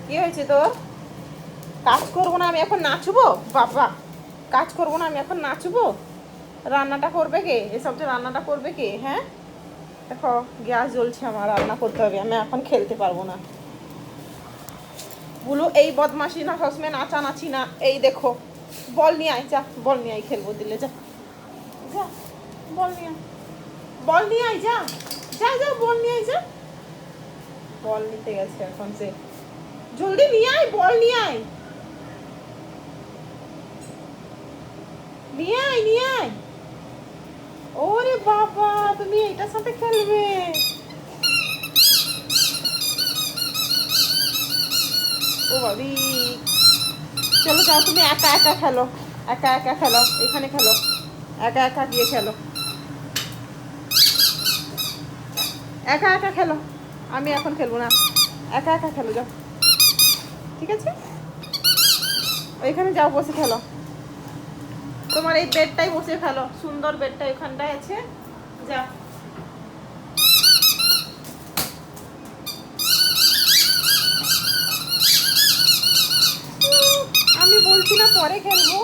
কি হয়েছে তোর? কাজ করবো না আমি এখন নাচবো? বাবা, কাজ করবো না আমি এখন নাচবো? রান্নাটা করবে কে? এসব যে রান্নাটা করবে কে? হ্যাঁ দেখো গ্যাস জ্বলছে, আমার রান্না করতে হবে, আমি এখন খেলতে পারবো না। বলো এই বদমাসি না, সবসময় নাচানাচি না। এই দেখো বল নিয়ে আয়, যা বল নিয়ে আয়, খেলবো দিলে যা, যা বল নিয়ে আয়, বল নিয়ে আয়, যা যা যা বল নিয়ে আয়, যা। বল নিতে গেছে এখন সে, জলদি নিয়ে আয়, বল নিয়ে আয়, নিয়ে আয়, নিয়ে আয়। ওরে বাবা, তুমি এটার সাথে খেলবে? ও ভাবি, চলো যাও, তুমি একা একা খেলো, একা একা খেলো, এখানে খেলো, একা একা গিয়ে খেলো, একা একা খেলো, আমি এখন খেলবো না, একা একা খেলো যাও, ঠিক আছে? ওইখানে যাও, বসে খেলো, তোমার এই বেডটাই বসে খেলো, সুন্দর বেডটা ওখানটায় আছে, যা। আমি বলছি না পরে খেলবো,